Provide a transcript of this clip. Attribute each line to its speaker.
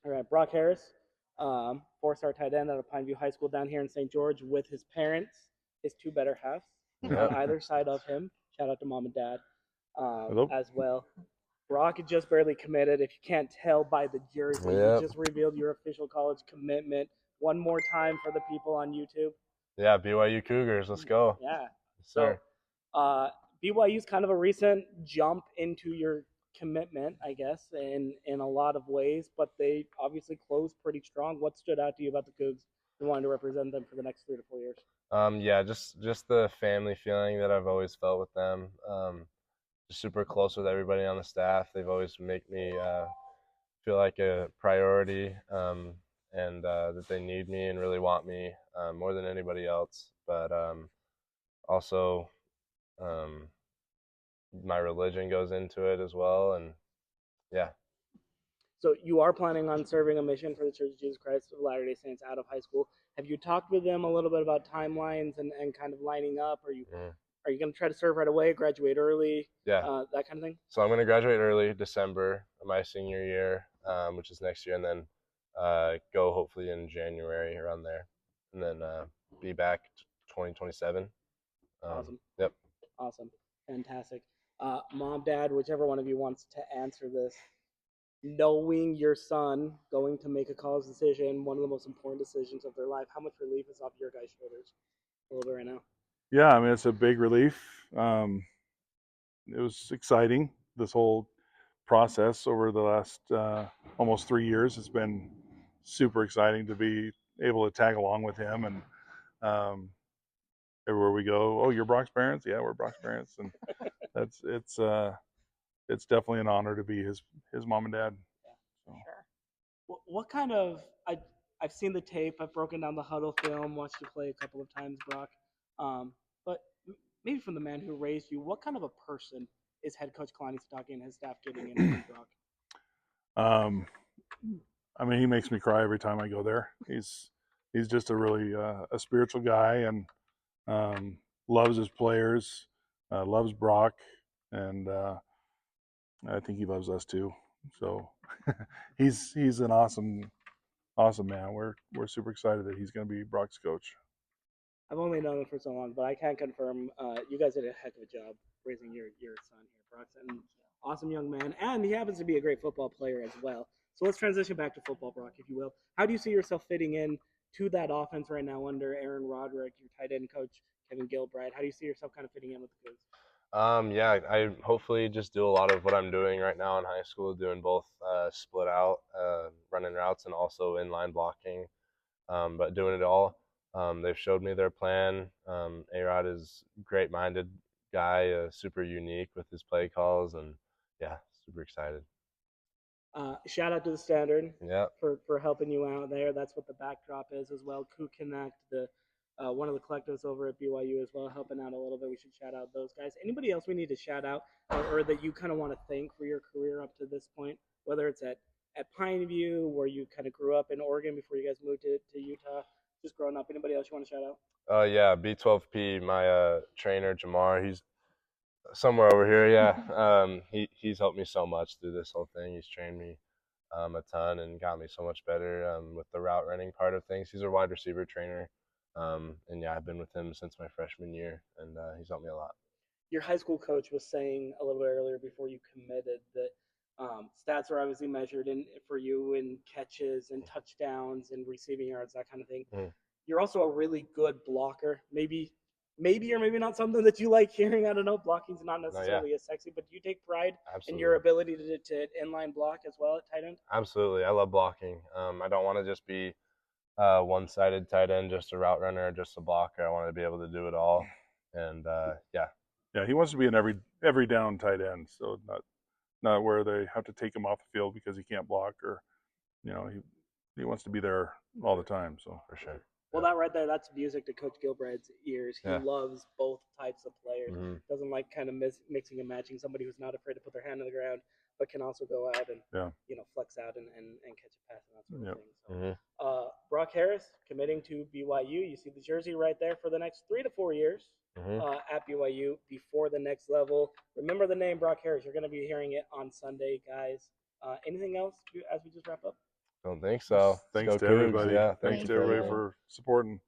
Speaker 1: All right, Brock Harris, four-star tight end out of Pineview High School down here in St. George with his parents, his two better halves on
Speaker 2: Yep.
Speaker 1: either side of him. Shout out to mom and dad
Speaker 3: Hello.
Speaker 1: as well. Brock had just barely committed. If you can't tell by the jersey, you
Speaker 2: Yep.
Speaker 1: just revealed your official college commitment. One more time for the people on YouTube.
Speaker 2: Yeah, BYU Cougars. Let's go.
Speaker 1: Yeah.
Speaker 2: Yes,
Speaker 1: So
Speaker 2: sir.
Speaker 1: BYU's kind of a recent jump into your commitment, I guess, in a lot of ways, but they obviously closed pretty strong. What stood out to you about the Cougs and wanting to represent them for the next 3 to 4 years?
Speaker 2: Yeah, just the family feeling that I've always felt with them. Just super close with everybody on the staff. They've always make me feel like a priority, and that they need me and really want me more than anybody else. But also, um, my religion goes into it as well, and yeah.
Speaker 1: So you are planning on serving a mission for the Church of Jesus Christ of Latter-day Saints out of high school. Have you talked with them a little bit about timelines and kind of lining up? Are you going to try to serve right away, graduate early,
Speaker 2: Yeah.
Speaker 1: that kind of thing?
Speaker 2: So I'm going to graduate early, December of my senior year, which is next year, and then go hopefully in January around there, and then be back 2027.
Speaker 1: Awesome.
Speaker 2: Yep.
Speaker 1: Awesome. Fantastic. Mom, dad, whichever one of you wants to answer this, knowing your son going to make a college decision, one of the most important decisions of their life, how much relief is off your guys' shoulders a little bit right now?
Speaker 3: Yeah, I mean it's a big relief. It was exciting. This whole process over the last almost 3 years has been super exciting to be able to tag along with him, and everywhere we go, oh, you're Brock's parents? Yeah, we're Brock's parents, and that's it's definitely an honor to be his mom and dad. So.
Speaker 1: Sure. What kind of I've seen the tape. I've broken down the huddle film, watched you play a couple of times, Brock. But maybe from the man who raised you, what kind of a person is head coach Kalani Sitake and his staff getting in from Brock?
Speaker 3: Um, I mean, he makes me cry every time I go there. He's just a really a spiritual guy, and loves his players, loves Brock, and I think he loves us too. So he's an awesome man. We're super excited that he's going to be Brock's coach.
Speaker 1: I've only known him for so long, but I can confirm you guys did a heck of a job raising your son here, Brock. And awesome young man, and he happens to be a great football player as well. So let's transition back to football, Brock, if you will. How do you see yourself fitting in to that offense right now under Aaron Roderick, your tight end coach, Kevin Gilbride? How do you see yourself kind of fitting in with the Cougs?
Speaker 2: Yeah, I hopefully just do a lot of what I'm doing right now in high school, doing both split out, running routes, and also inline blocking, but doing it all. They've showed me their plan. A-Rod is a great-minded guy, super unique with his play calls, and yeah, super excited.
Speaker 1: Shout out to the Standard
Speaker 2: Yeah.
Speaker 1: for helping you out there. That's what the backdrop is as well. Coup Connect, the one of the collectives over at BYU as well, helping out a little bit. We should shout out those guys. Anybody else we need to shout out or that you kind of want to thank for your career up to this point, whether it's at Pineview, where you kind of grew up in Oregon before you guys moved to Utah, just growing up. Anybody else you want to shout out?
Speaker 2: Yeah, B12P, my trainer Jamar, he's somewhere over here. Yeah. He's helped me so much through this whole thing. He's trained me a ton and got me so much better with the route running part of things. He's a wide receiver trainer, and yeah, I've been with him since my freshman year, and he's helped me a lot.
Speaker 1: Your high school coach was saying a little bit earlier before you committed that stats are obviously measured in for you in catches and touchdowns and receiving yards, that kind of thing. You're also a really good blocker. Maybe or maybe not something that you like hearing. I don't know. Blocking's not necessarily as sexy, but do you take pride in your ability to inline block as well at tight end?
Speaker 2: Absolutely. I love blocking. I don't want to just be one-sided tight end, just a route runner, just a blocker. I want to be able to do it all. And yeah.
Speaker 3: Yeah, he wants to be an every down tight end, so not where they have to take him off the field because he can't block, or he wants to be there all the time. So
Speaker 2: for sure.
Speaker 1: Well, that right there, that's music to Coach Gilbride's ears. He loves both types of players. Doesn't like kind of mixing and matching. Somebody who's not afraid to put their hand on the ground, but can also go out and flex out and catch a pass and that sort of thing. So, Brock Harris committing to BYU. You see the jersey right there for the next 3 to 4 years at BYU before the next level. Remember the name Brock Harris. You're going to be hearing it on Sunday, guys. Anything else as we just wrap up?
Speaker 2: Don't think so.
Speaker 3: Thanks to
Speaker 2: Cougs.
Speaker 3: everybody.
Speaker 2: Yeah,
Speaker 3: thanks to everybody for supporting.